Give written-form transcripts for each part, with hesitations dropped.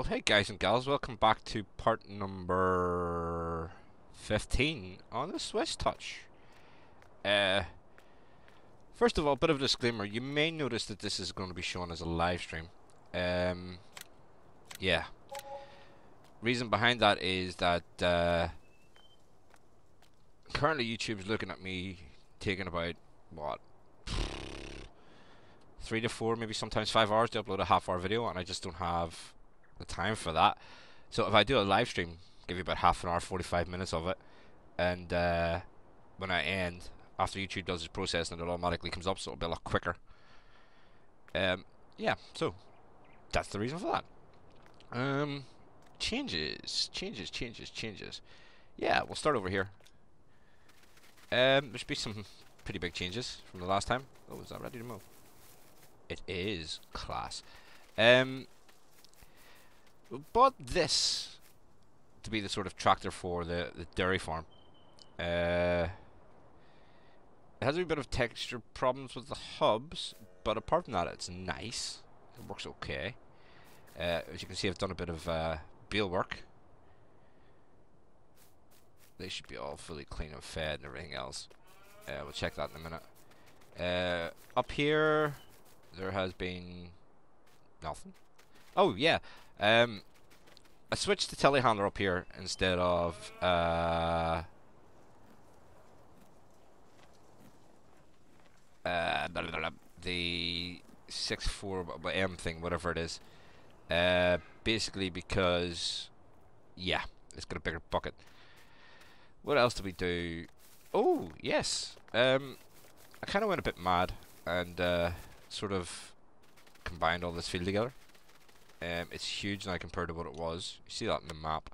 Well, hey guys and gals, welcome back to part number 15 on the Swiss Touch. First of all, a bit of a disclaimer. You may notice that this is going to be shown as a live stream. Yeah. Reason behind that is that currently YouTube's looking at me taking about, what, 3 to 4, maybe sometimes 5 hours to upload a half-hour video, and I just don't have the time for that. So if I do a live stream, give you about half an hour, 45 minutes of it, and when I end, after YouTube does its process, and it automatically comes up, so it'll be a lot quicker. Yeah, so that's the reason for that. Changes. Yeah, we'll start over here. There should be some pretty big changes from the last time. Oh, is that ready to move? It is. Class. Bought this to be the sort of tractor for the dairy farm. It has a bit of texture problems with the hubs, but apart from that, it's nice. It works okay. As you can see, I've done a bit of bale work. They should be all fully clean and fed and everything else. We'll check that in a minute. Up here, there has been nothing. Oh yeah, I switched to telehandler up here instead of the 6.4 thing, whatever it is. Basically because, yeah, it's got a bigger bucket. What else did we do? Oh yes, I kind of went a bit mad and sort of combined all this field together. It's huge now compared to what it was. You see that in the map.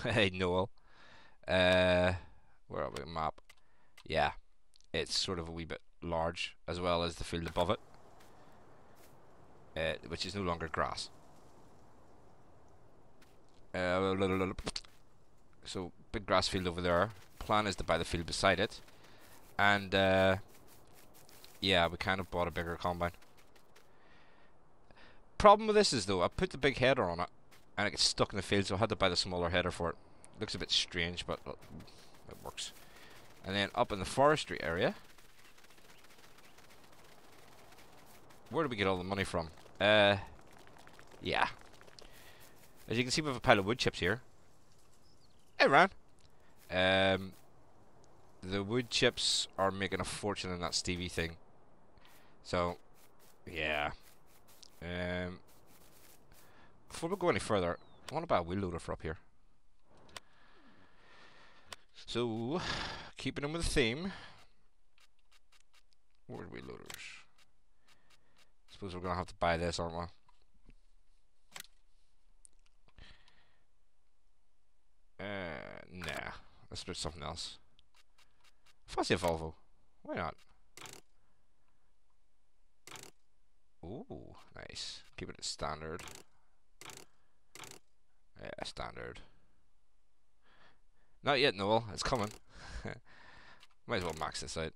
Hey Noel. Where are we? Map. Yeah, it's sort of a wee bit large, as well as the field above it, which is no longer grass. So big grass field over there. Plan is to buy the field beside it, and yeah, we kind of bought a bigger combine. Problem with this is though, I put the big header on it and it gets stuck in the field, so I had to buy the smaller header for it. Looks a bit strange, but it works. And then up in the forestry area, where do we get all the money from? Yeah. As you can see, we have a pile of wood chips here. Hey, Ron. The wood chips are making a fortune in that Stevie thing. So, yeah. Before we go any further, I want to buy a wheel loader for up here. So, keeping in with the theme, where are wheel loaders? Suppose we're gonna have to buy this, aren't we? Nah. Let's put something else. Fancy a Volvo. Why not? Ooh, nice. Keep it at standard. Yeah, standard. Not yet, Noel. It's coming. Might as well max this out.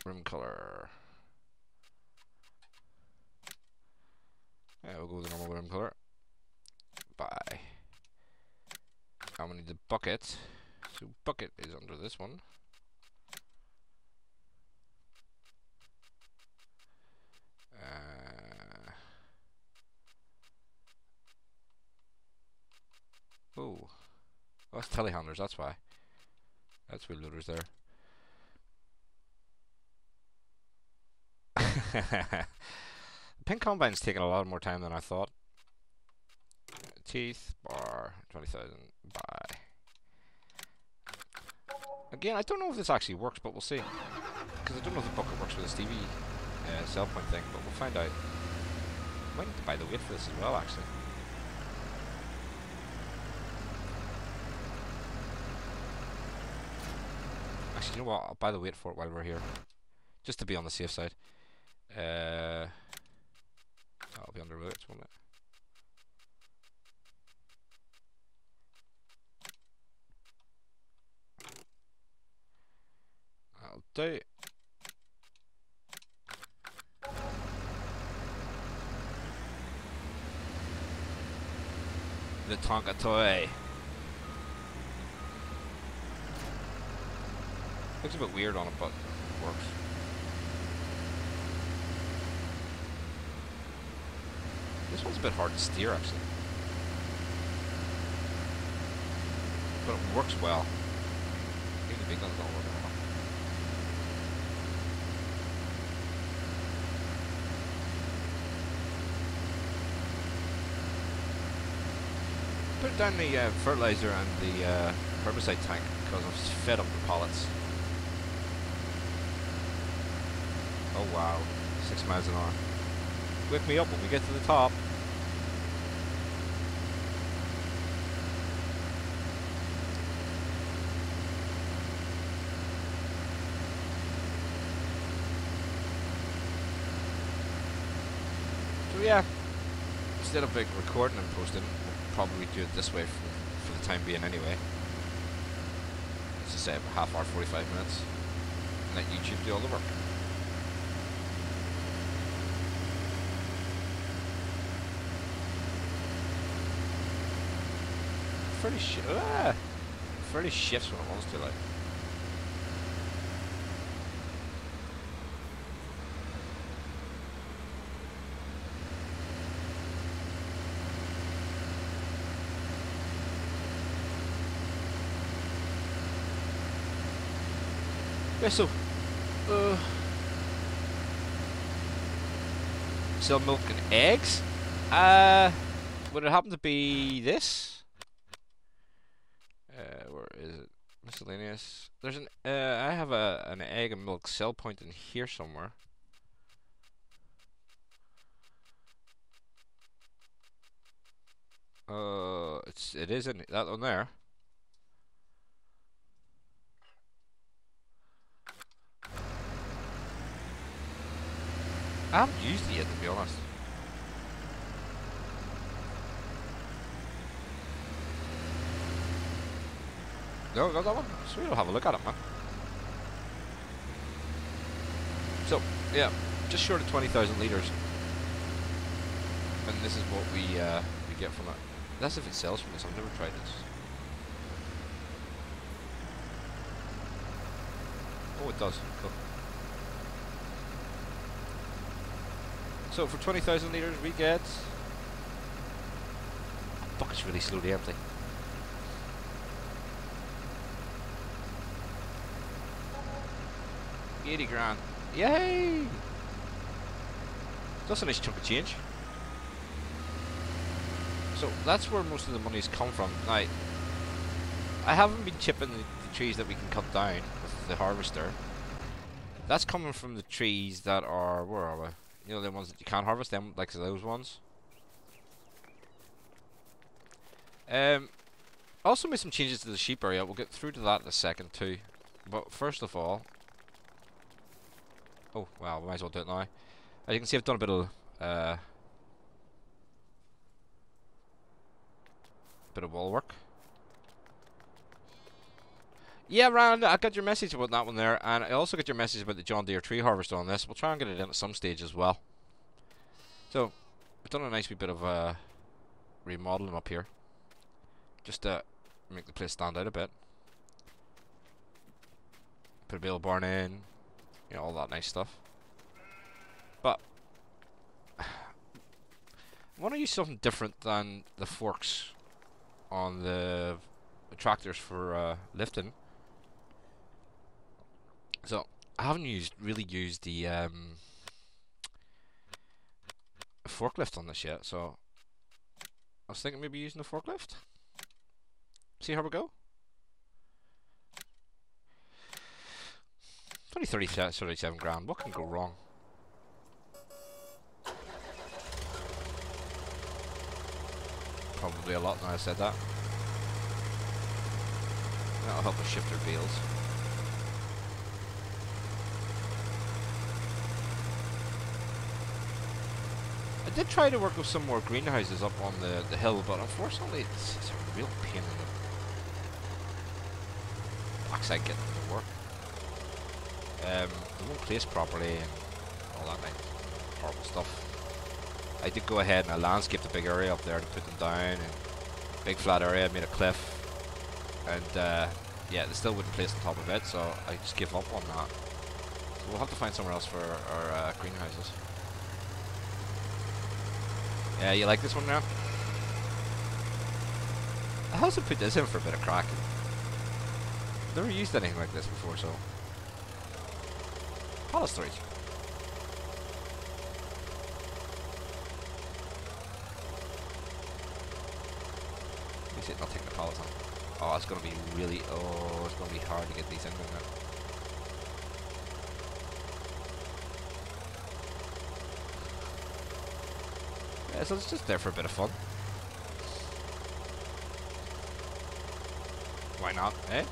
Rim color. Yeah, we'll go with the normal rim color. Bye. And we need the bucket. So bucket is under this one. Oh, that's telehandlers, that's why. That's wheel loaders there. The pink combine's taking a lot more time than I thought. Teeth, bar, 20,000, buy. Again, I don't know if this actually works, but we'll see. Because I don't know if the bucket works with the Stevie sell point thing, but we'll find out. I might need to buy the weight for this as well, actually. Actually, you know what? I'll buy the weight for it while we're here. Just to be on the safe side. That'll be under weights, won't it? I'll do. The Tonka toy. Looks a bit weird on it, but it works. This one's a bit hard to steer, actually. But it works well. Even the big one's not working well. Put down the fertilizer and the herbicide tank because I've fed up the pallets. Oh wow, 6 miles an hour. Wake me up when we get to the top. So yeah, instead of like recording and posting, we'll probably do it this way for the time being anyway. Let's just say a half hour, 45 minutes, and let YouTube do all the work. Fairly shifts when it wants to, like. Yeah, so, sell milk and eggs. Would it happen to be this? Where is it? Miscellaneous. There's an. I have an egg and milk sell point in here somewhere. It is in that one there. I haven't used it yet, to be honest. No, got that one. Sweet, I'll have a look at it, man. So, yeah, just short of 20,000 litres. And this is what we get from it. That's if it sells from this. I've never tried this. Oh, it does. Cool. So for 20,000 litres, we get. The bucket's really slowly empty. 80 grand. Yay! That's a nice chunk of change. So that's where most of the money's come from. Now, I haven't been chipping the trees that we can cut down with the harvester. That's coming from the trees that are, where are we? You know, the ones that you can't harvest, them like those ones. Also made some changes to the sheep area. We'll get through to that in a second too. But first of all, oh wow, we might as well do it now. As you can see, I've done a bit of wall work. Yeah, Ryan, I got your message about that one there, and I also got your message about the John Deere tree harvester on this. We'll try and get it in at some stage as well. So, we've done a nice wee bit of remodeling up here, just to make the place stand out a bit. Put a bale barn in, you know, all that nice stuff. But I want to use something different than the forks on the tractors for lifting. So I haven't really used the forklift on this yet. So I was thinking maybe using the forklift. See how we go. 37 grand. What can go wrong? Probably a lot now I said that. That'll help us shift our bales. I did try to work with some more greenhouses up on the hill, but unfortunately it's a real pain in the backside getting them to work. They won't place properly and all that like horrible stuff. I did go ahead and I landscaped a big area up there to put them down, and big flat area, made a cliff, and yeah, they still wouldn't place on top of it, so I just give up on that. So we'll have to find somewhere else for our greenhouses. Yeah, you like this one now? I also put this in for a bit of crack. Never used anything like this before, so. Pallet storage. At least it's not taking the pallets on. Oh, it's gonna be really. Oh, it's gonna be hard to get these in there. Yeah, so it's just there for a bit of fun. Why not, eh?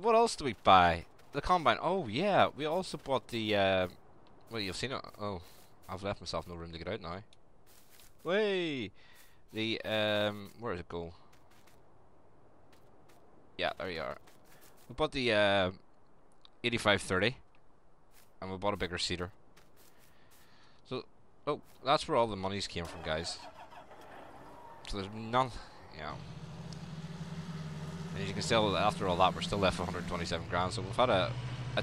What else do we buy? The combine. Oh yeah, we also bought the. Well, you've seen it. Oh, I've left myself no room to get out now. Way. The where does it go? Yeah, there you are. We bought the 8530, and we bought a bigger seeder. So, oh, that's where all the monies came from, guys. So there's none. Yeah. And as you can still, after all that, we're still left with 127 grand, so we've had a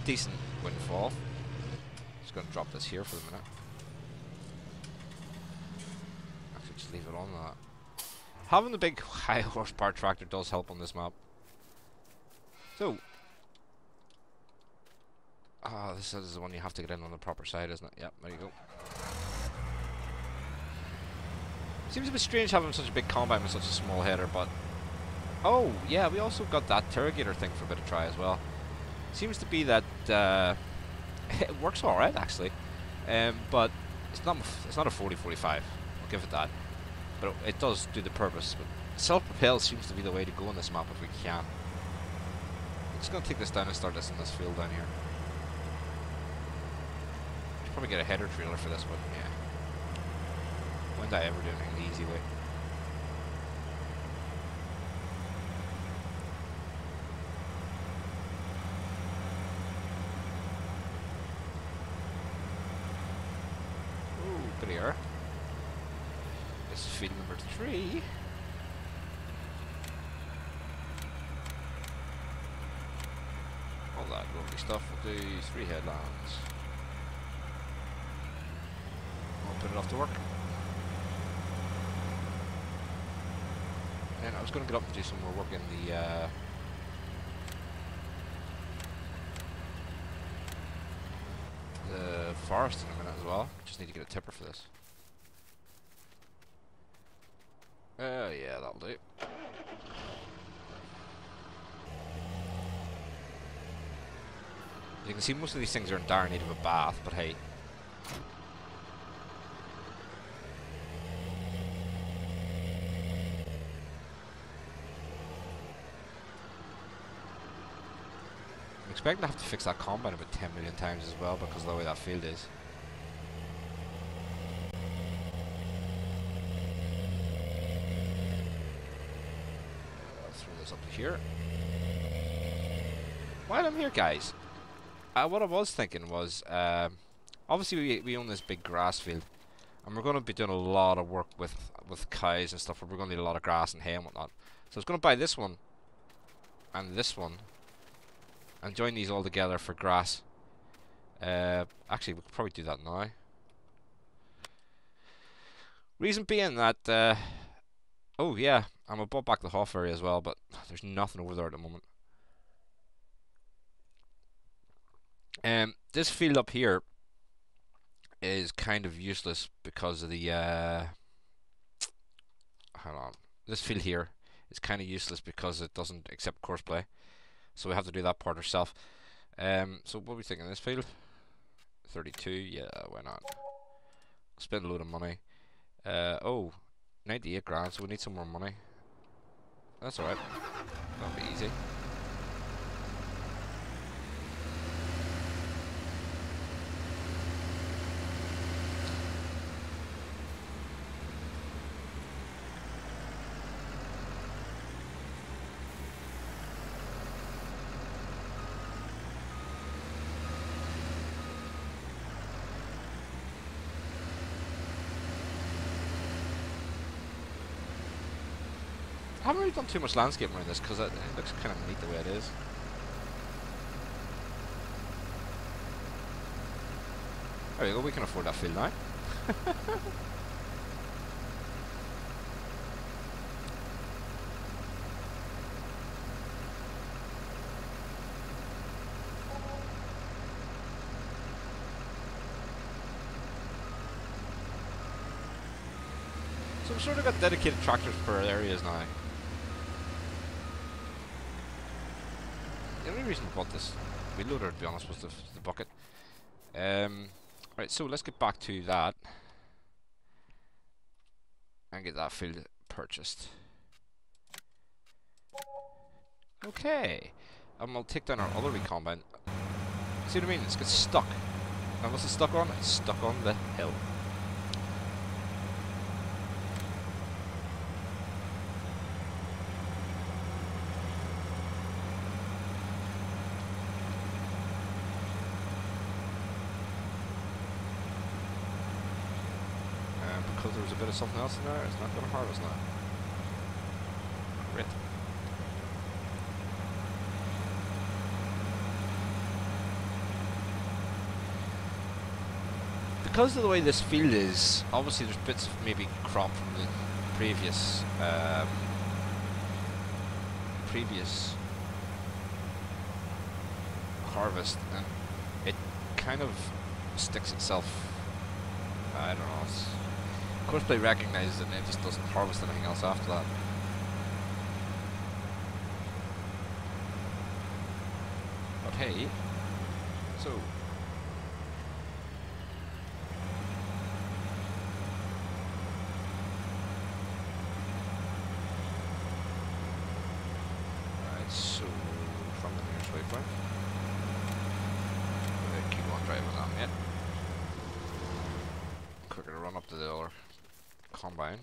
decent windfall. Just going to drop this here for the minute. Actually, just leave it on that. Having the big high horsepower tractor does help on this map. So, this is the one you have to get in on the proper side, isn't it? Yep, there you go. Seems a bit strange having such a big combine with such a small header, but oh, yeah, we also got that interrogator thing for a bit of try as well. Seems to be that it works alright actually, but it's not a 40-45. I'll give it that, but it does do the purpose. But self-propel seems to be the way to go on this map if we can. I'm just gonna take this down and start this in this field down here. Should probably get a header trailer for this one. Yeah. When did I ever do anything the easy way? Deere. This is field number 3. All that lovely stuff. We'll do 3 headlands. I'll put it off to work. And I was going to get up and do some more work in the forest in a minute as well. Just need to get a tipper for this. Yeah, that'll do. You can see most of these things are in dire need of a bath, but hey. I'm expecting to have to fix that combine about 10 million times as well because of the way that field is. I'll throw this up to here. While I'm here, guys, what I was thinking was, obviously we own this big grass field, and we're going to be doing a lot of work with cows and stuff, where we're going to need a lot of grass and hay and whatnot. So I was going to buy this one, and this one, and join these all together for grass. Actually, we could probably do that now. Reason being that, oh yeah, I'm gonna bought back the Hoff area as well, but there's nothing over there at the moment. This field up here is kind of useless because of the hold on. This field here is kind of useless because it doesn't accept course play, so we have to do that part ourselves. So what are we thinking? This field, 32. Yeah, why not? Spend a load of money. Oh, 98 grand. So we need some more money. That's alright. That'll be easy. haven't really done too much landscaping around this because it looks kind of neat the way it is. There we go, we can afford that field now. So we've sort of got dedicated tractors per areas now. The only reason we bought this wheel loader, to be honest, was the bucket. Right, so let's get back to that and get that field purchased. Okay, and we'll take down our other recombine. See what I mean? It's got stuck. And what's it stuck on? It's stuck on the hill. Because there was a bit of something else in there, it's not going to harvest now. Great. Because of the way this field is, obviously there's bits of maybe crop from the previous harvest, and it kind of sticks itself. I don't know. Of course, they recognise it and it just doesn't harvest anything else after that. But hey, so right, so from the nearest waypoint, we'll keep on driving that, mate. Quicker to run up to the other combine.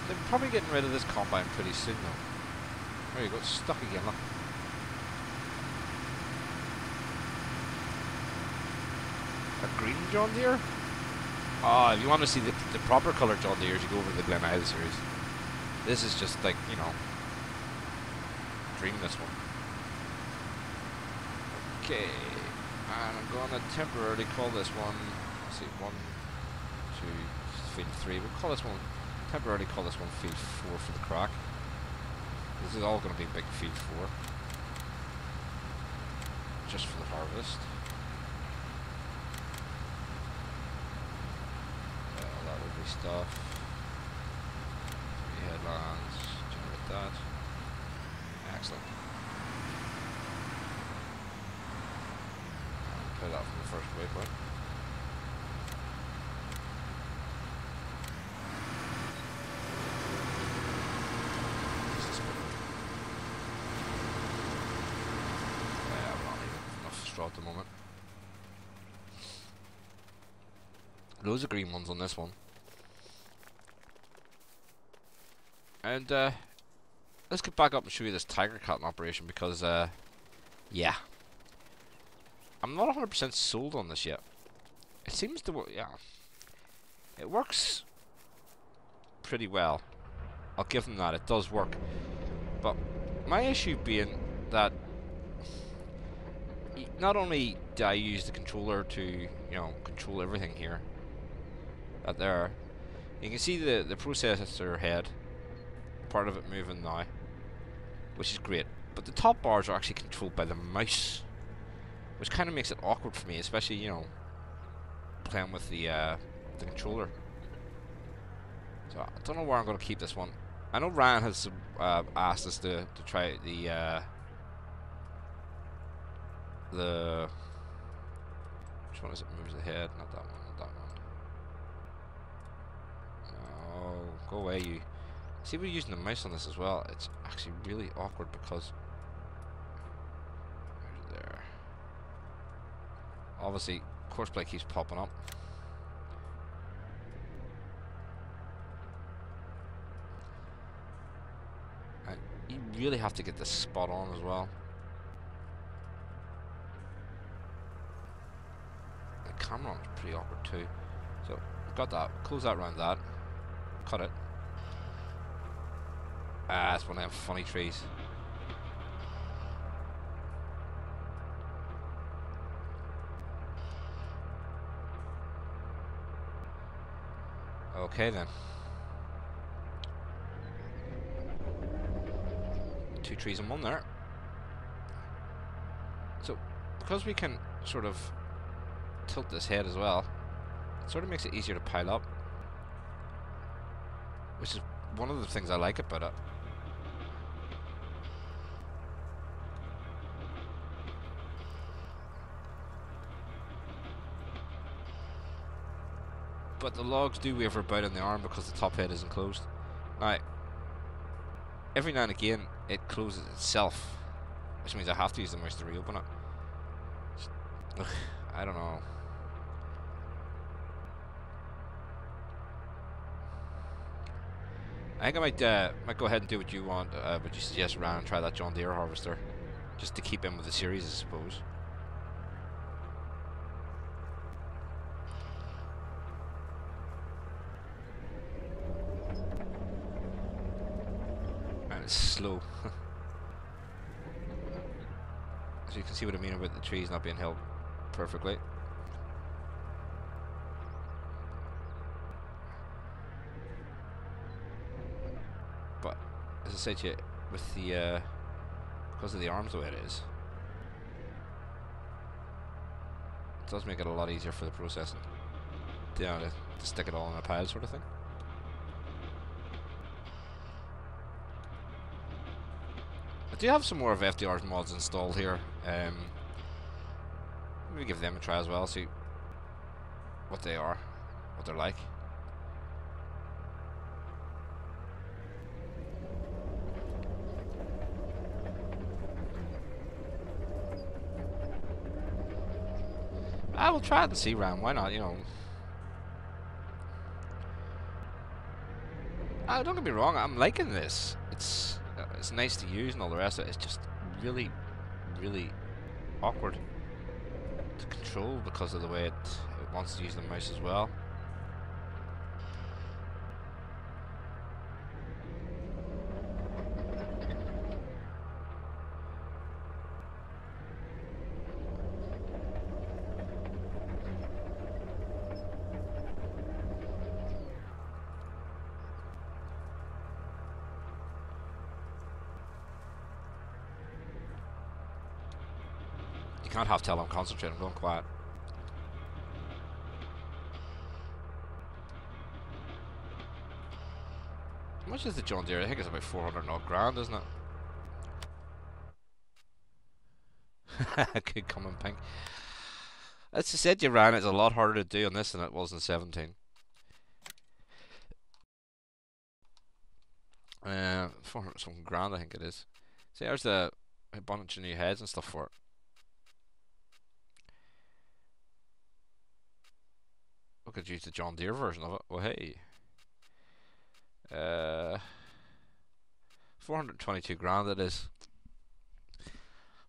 They're probably getting rid of this combine pretty soon though. There you go, it's stuck again, look. A green John Deere? Ah, if you want to see the proper colour John Deeres, you go over to the Glen Isle series. This is just like, you know, dream this one. Okay, and I'm going to temporarily call this one, let's see, 1, 2, field 3, we'll call this one, temporarily call this one field 4 for the crack. This is all going to be big field 4. Just for the harvest. All that lovely stuff. 3 headlands, generate that. Excellent. Play that from the first waypoint. Straw at the moment. Loads of green ones on this one. And let's get back up and show you this tiger catting operation because yeah, I'm not 100% sold on this yet. It seems to work. Yeah, it works pretty well. I'll give them that. It does work. But my issue being that not only do I use the controller to, you know, control everything here, there, you can see the processor head, part of it moving now, which is great. But the top bars are actually controlled by the mouse, which kind of makes it awkward for me, especially, you know, playing with the controller. So I don't know where I'm going to keep this one. I know Ryan has asked us to try the which one is it? Moves ahead, not that one, not that one. Oh, go away, you See, we're using the mouse on this as well. It's actually really awkward because there. Obviously, courseplay keeps popping up. And you really have to get this spot on as well. The camera on is pretty awkward too. So, got that. Close that around that. Cut it. Ah, that's one of them funny trees. Okay then. 2 trees in one there. So, because we can sort of tilt this head as well, it sort of makes it easier to pile up. Which is one of the things I like about it. But the logs do waver about in the arm because the top head isn't closed. Now, every now and again it closes itself, which means I have to use the mouse to reopen it. Ugh, I don't know. I think I might go ahead and do what you want, what you suggest, Ryan, and try that John Deere harvester, just to keep in with the series, I suppose. And it's slow. So you can see what I mean about the trees not being held perfectly. But as I said to you, with the because of the arms the way it is, it does make it a lot easier for the processing. You know, to stick it all in a pile, sort of thing. I do have some more of FDR's mods installed here. Maybe give them a try as well, see what they are, what they're like. I will try it and see, Ram. Why not? You know. Don't get me wrong. I'm liking this. It's nice to use and all the rest of it. It's just really, really awkward to control because of the way it wants to use the mouse as well. You can't half tell I'm concentrating, I'm going quiet. How much is the John Deere? I think it's about 400 odd grand, isn't it? Could come in pink. As I said, you ran, it's a lot harder to do on this than it was in 17. 400 something grand, I think it is. See, there's a bunch of new heads and stuff for it. We could use the John Deere version of it. Well, hey. 422 grand it is.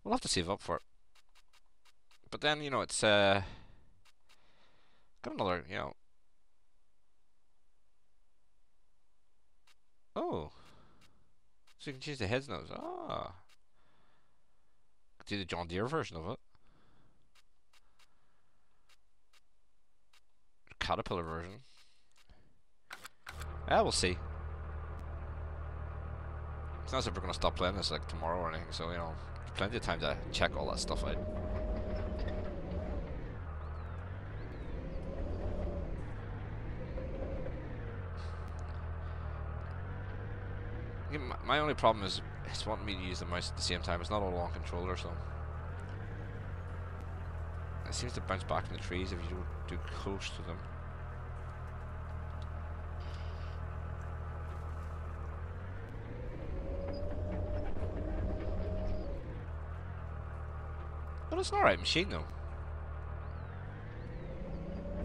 We'll have to save up for it. But then, you know, it's got another, you know. Oh. So you can change the heads now. Ah. Could do the John Deere version of it. Caterpillar version. Yeah, we'll see. It's not as if we're going to stop playing this like tomorrow or anything, so you know, plenty of time to check all that stuff out. My only problem is it's wanting me to use the mouse at the same time. It's not all on controller, so it seems to bounce back in the trees if you don't do close to them. But it's an alright machine though.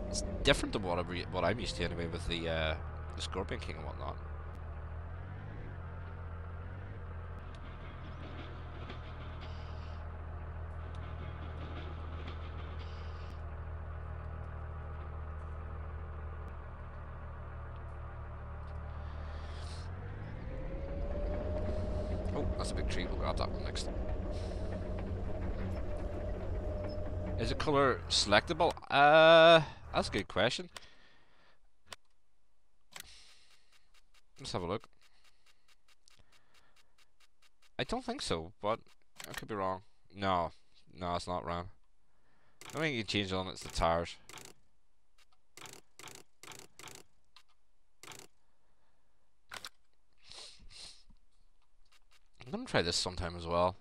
It's different than what I'm used to anyway with the Scorpion King and whatnot. Oh, that's a big tree. We'll grab that one next. Is the colour selectable? That's a good question. Let's have a look. I don't think so, but I could be wrong. No, it's not wrong. The only thing you can change on it's the tires. I'm gonna try this sometime as well.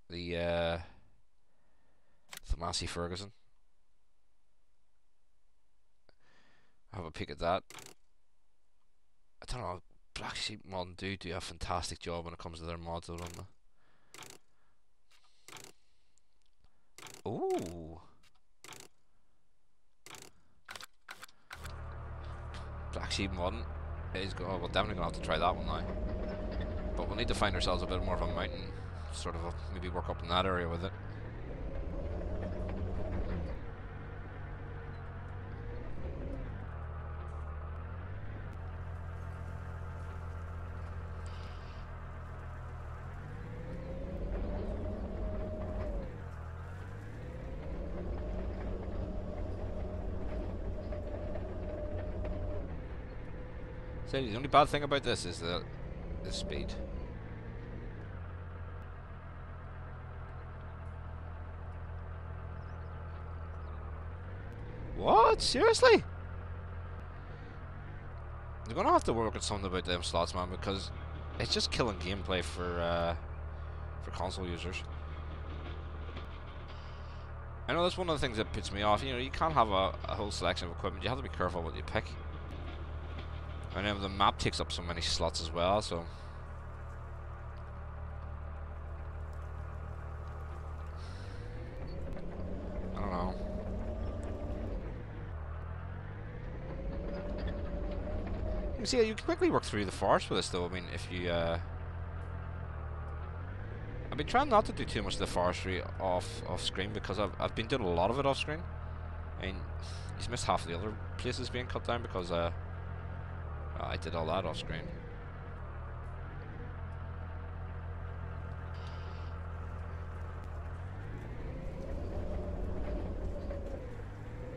The Massey Ferguson. Have a peek at that. I don't know. Black Sheep Mod do a fantastic job when it comes to their mods, though, don't they? Ooh. Black Sheep Modding is going. We're definitely gonna have to try that one now. But we'll need to find ourselves a bit more of a mountain, sort of maybe work up in that area with it. So the only bad thing about this is the speed. What? Seriously? You're gonna have to work on something about them slots, man, because it's just killing gameplay for console users. I know that's one of the things that puts me off. You know, you can't have a whole selection of equipment. You have to be careful what you pick. I know the map takes up so many slots as well, so I don't know. You see, you can quickly work through the forest with this, though. I mean, if you I've been trying not to do too much of the forestry off screen because I've been doing a lot of it off screen, and he's missed half of the other places being cut down because I did all that off screen.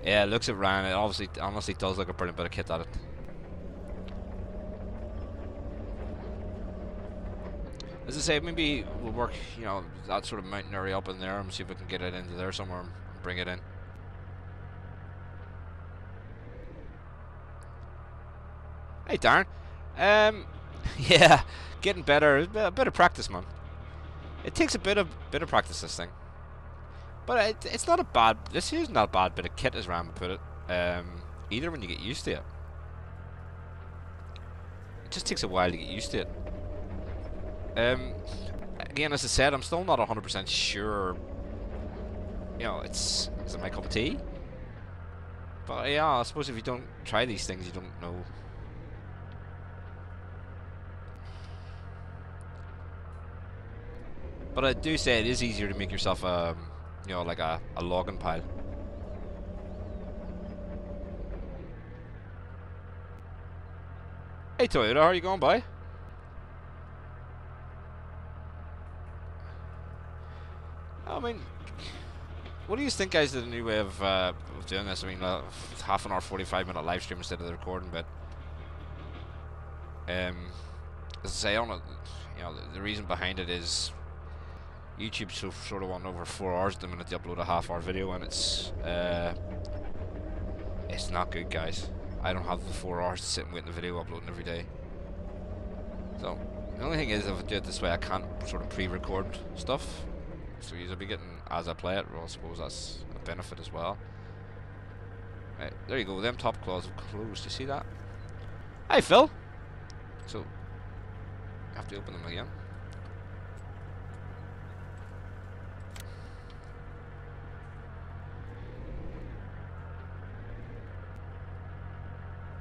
Yeah, it looks at Ryan. It honestly does look a brilliant bit of kit at it. As I say, maybe we'll work, you know, that sort of mountain area up in there and see if we can get it into there somewhere and bring it in. Hey, Darren. Yeah, getting better. A bit of practice, man. It takes a bit of practice, this thing. But it's not a bad. This is not a bad bit of kit, as Ram put it. Either when you get used to it. It just takes a while to get used to it. Again, as I said, I'm still not 100% sure. You know, is it my cup of tea? But yeah, I suppose if you don't try these things, you don't know. But I do say it is easier to make yourself you know, like a logging pile. Hey Toyota, how are you going, boy? I mean, what do you think, guys, of the new way of doing this? I mean, half an hour, 45-minute live stream instead of the recording bit. As I say, on it, you know, the reason behind it is YouTube sort of want over 4 hours at the minute to upload a half-hour video, and it's not good, guys. I don't have the 4 hours to sit and wait in the video uploading every day. So the only thing is, if I do it this way, I can't sort of pre-record stuff. So you'll be getting as I play it. Well, I suppose that's a benefit as well. Right, there you go. Them top claws have closed. You see that? Hi, Phil. So I have to open them again.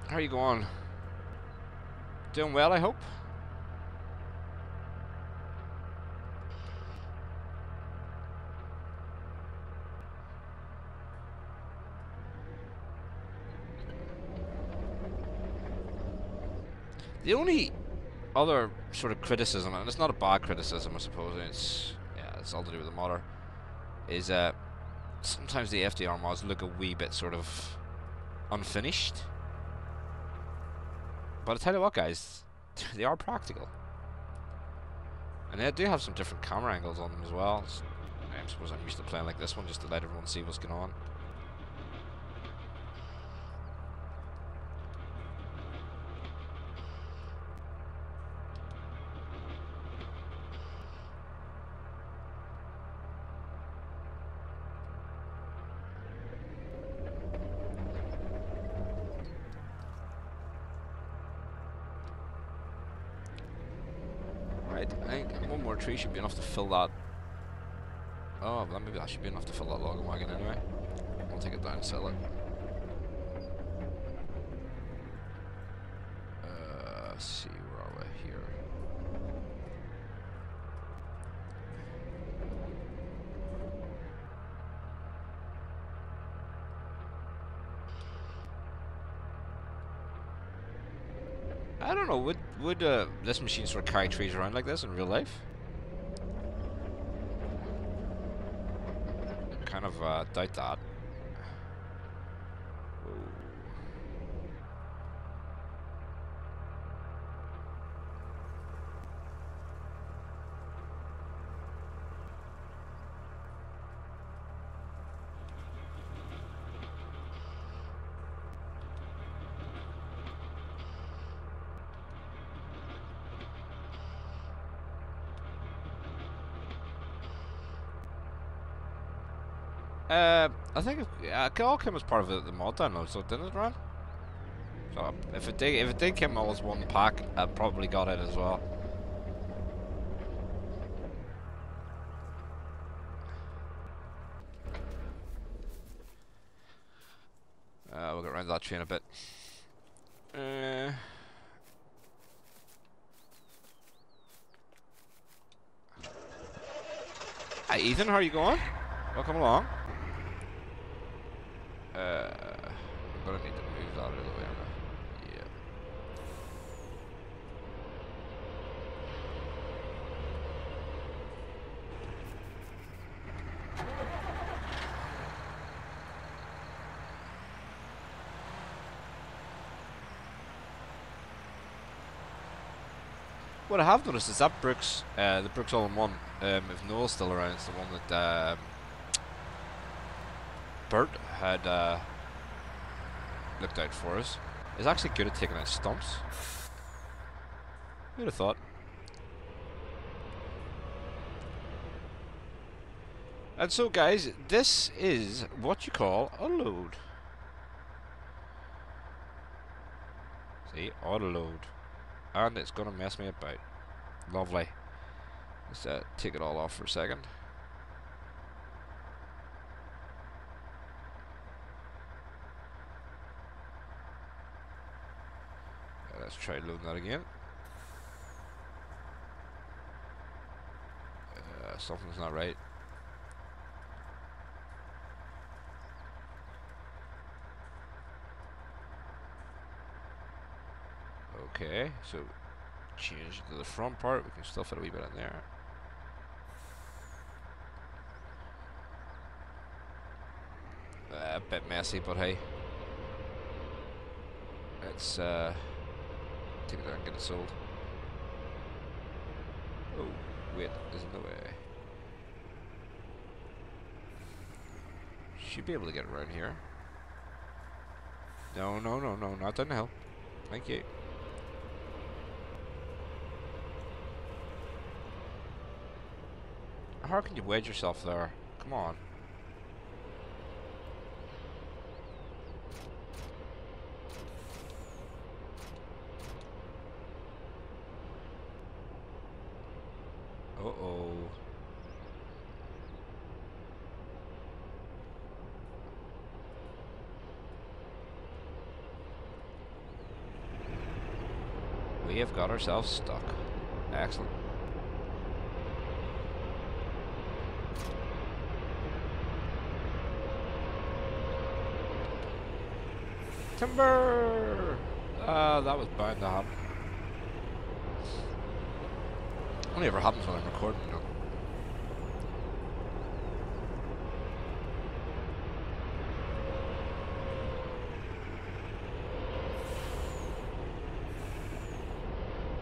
How are you going? Doing well, I hope. The only other sort of criticism, and it's not a bad criticism, I suppose, it's all to do with the modder, is sometimes the FDR mods look a wee bit sort of unfinished. But I tell you what, guys, they are practical. And they do have some different camera angles on them as well. So I suppose I'm used to playing like this one just to let everyone see what's going on. Right, I think one more tree should be enough to fill that. Oh, well, maybe that should be enough to fill that logging wagon anyway. I'll take it down and sell it. Let's see, where are we? Here. I don't know, would this machine sort of carry trees around like this in real life? Kind of doubt that. I think it all came as part of the mod download, so didn't it, Ron? So if it did come all as one pack, I probably got it as well. We'll get around that tree in a bit. Hi Ethan, how are you going? Welcome along. I'm gonna need to move that out of the way, aren't I? Yeah. What I have noticed is that Brooks, the Brooks All-in-One, if Noel's still around, it's the one that Bert had looked out for us, is actually good at taking out stumps. Who'd have thought? And so guys, this is what you call a load. See, auto load. And it's gonna mess me about. Lovely. Let's take it all off for a second. Let's try loading that again. Something's not right. Okay, so change to the front part. We can still fit a wee bit in there. A bit messy, but hey. Let's take it out and get it sold. Oh, wait, there's no way. Should be able to get around here. No, no, no, no, not down the hill. Thank you. How can you wedge yourself there? Come on. Uh-oh. we have got ourselves stuck. Excellent. Timber! That was bound to happen. Only ever happens when I'm recording, you know.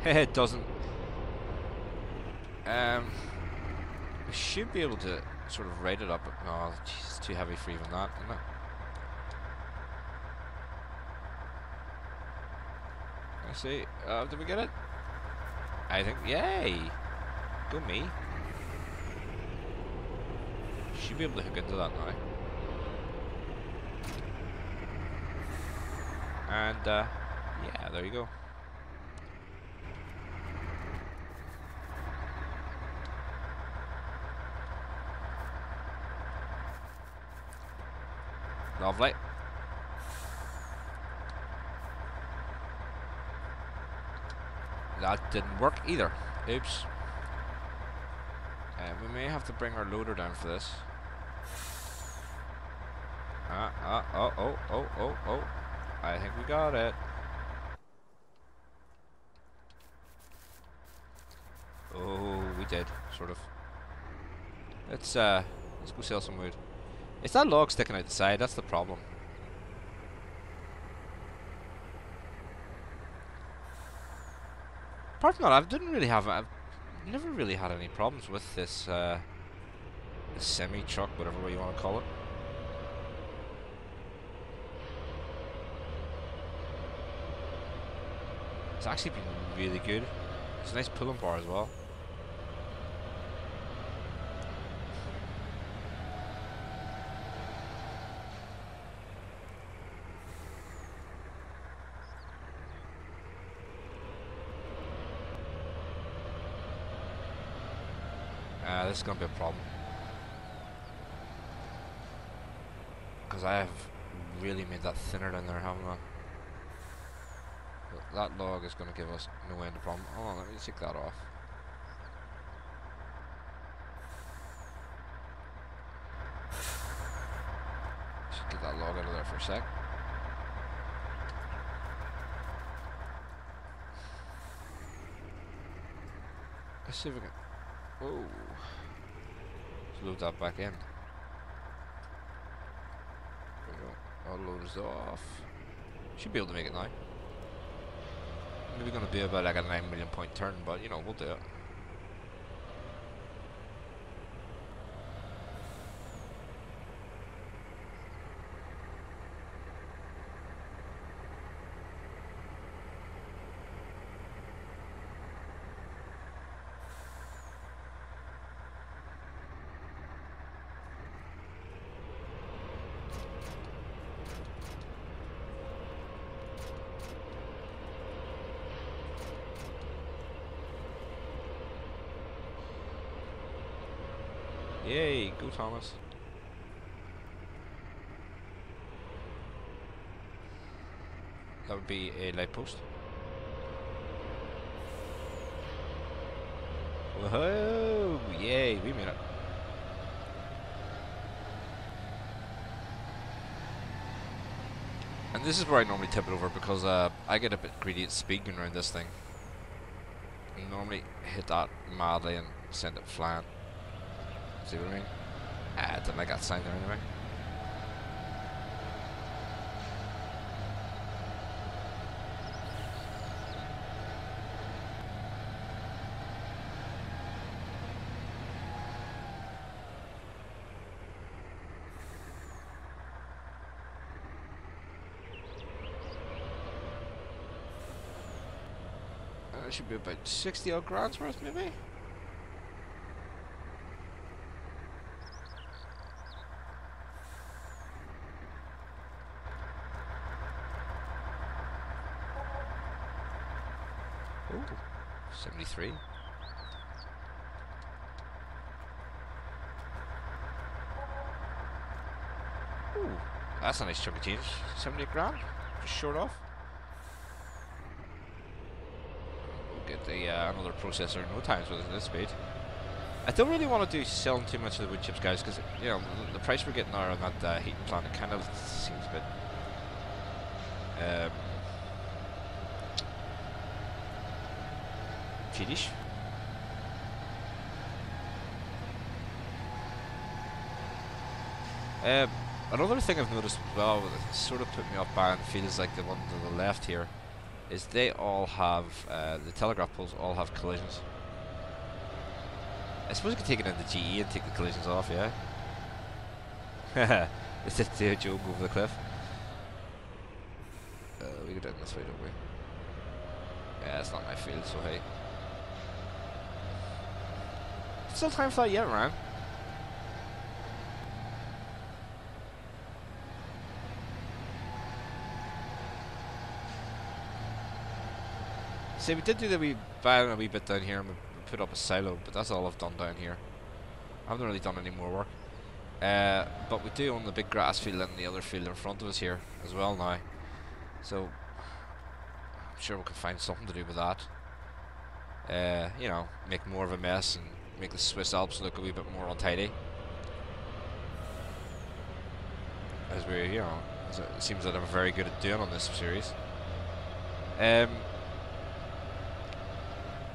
It doesn't. We should be able to sort of rate it up. No, it's too heavy for even that, isn't it? Let's see. Did we get it? I think. Yay! Go me. Should be able to hook into that now. And yeah, there you go. Lovely. That didn't work either. Oops. We may have to bring our loader down for this. Oh. I think we got it. Oh, we did, sort of. Let's go sell some wood. It's that log sticking out the side, that's the problem. Apart from that, I've never really had any problems with this this semi-truck, whatever way you want to call it. It's actually been really good. It's a nice pulling bar as well. This is going to be a problem. Because I have really made that thinner down there, haven't I? But that log is going to give us no end of problem. Oh, let me take that off. Should get that log out of there for a sec. Let's see if we can... Oh, let's load that back in. There we go. All loads off. Should be able to make it now. Maybe going to be about like a 9 million point turn, but you know, we'll do it. Yay, go Thomas. That would be a light post. Whoa, yay, we made it. And this is where I normally tip it over because I get a bit greedy at speed going around this thing. I normally hit that madly and send it flying. See what I mean? I didn't like that sign there anyway. That should be about 60 odd grand's worth maybe? Ooh, 73. Ooh, that's a nice chunk of change. 78 grand, just short off. another processor in no time with this speed. I don't really want to do selling too much of the wood chips, guys, because you know the price we're getting now on that heating plant, it kind of seems a bit cheatish. Another thing I've noticed as well, that sort of put me off buying fields like the one to the left here, is they all have the telegraph poles all have collisions. I suppose you could take it into GE and take the collisions off, yeah. It's just a joke over the cliff. We go down this way, don't we? Yeah, it's not my field, so hey. Still time for that yet, man. See, we did do the wee buying a wee bit down here and we put up a silo, but that's all I've done down here. I haven't really done any more work. But we do own the big grass field and the other field in front of us here as well now. So I'm sure we can find something to do with that. You know, make more of a mess and make the Swiss Alps look a wee bit more untidy. As we, you know, as it seems that I'm very good at doing on this series.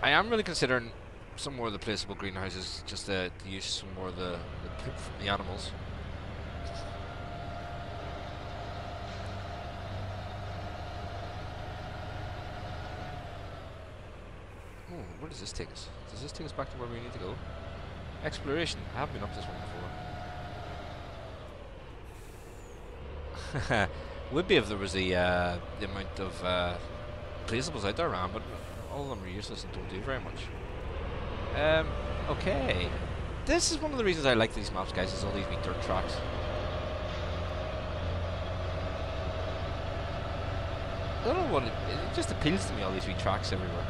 I am really considering some more of the placeable greenhouses, just to use some more of the poop from the animals. Oh, where does this take us? Does this take us back to where we need to go? Exploration. I haven't been up this one before. Would be if there was the amount of placeables out there around, but all of them are useless and don't do very much. Okay. This is one of the reasons I like these maps, guys, is all these wee dirt tracks. I don't know what it just appeals to me, all these wee tracks everywhere.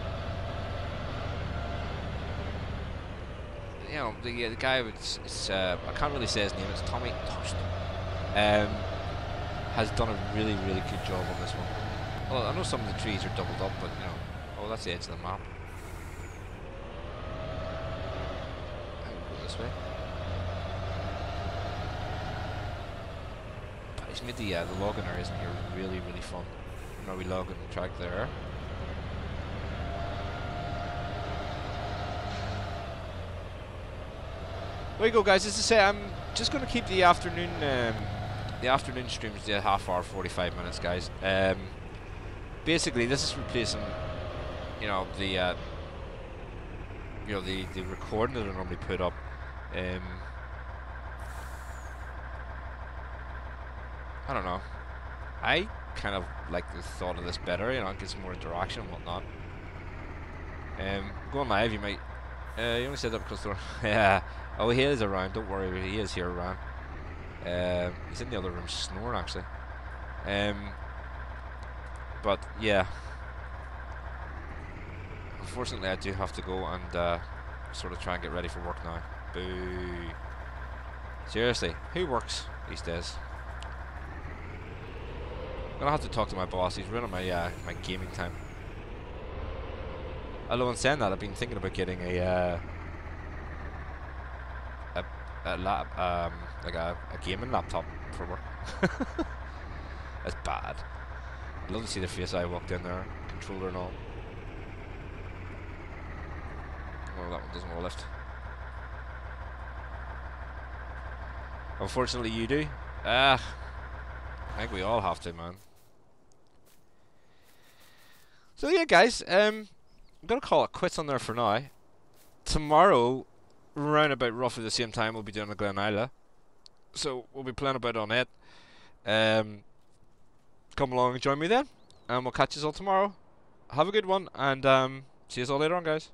You know, the guy with, I can't really say his name, it's Tommy Toast, has done a really, really good job on this one. Well, I know some of the trees are doubled up, but you know, oh, that's the edge of the map. I'll go this way. But he's made the logging areas in here really, really fun. Now we logging the track there. There you go, guys. As I say, I'm just going to keep the afternoon streams to a half hour, 45 minutes, guys. Basically, this is replacing, you know, the recording that I normally put up. I don't know. I kind of like the thought of this better. You know, it gets more interaction and whatnot. Going live, you might. You only said that because they're yeah. Oh, he is around. Don't worry, he is here around. He's in the other room snoring actually. But yeah, unfortunately I do have to go and sort of try and get ready for work now. Boo. Seriously, who works these days? I'm gonna have to talk to my boss. He's running my my gaming time. Although in saying that, I've been thinking about getting a gaming laptop for work. That's bad. I'd love to see the face I walked in there, controller and all. Oh, that one doesn't want to lift. Unfortunately, you do. I think we all have to, man. So yeah, guys, I'm gonna call it quits on there for now. Tomorrow, around about roughly the same time, we'll be doing the Glen Isla. So we'll be playing about on it. Come along and join me then, and we'll catch you all tomorrow. Have a good one, and see you all later on, guys.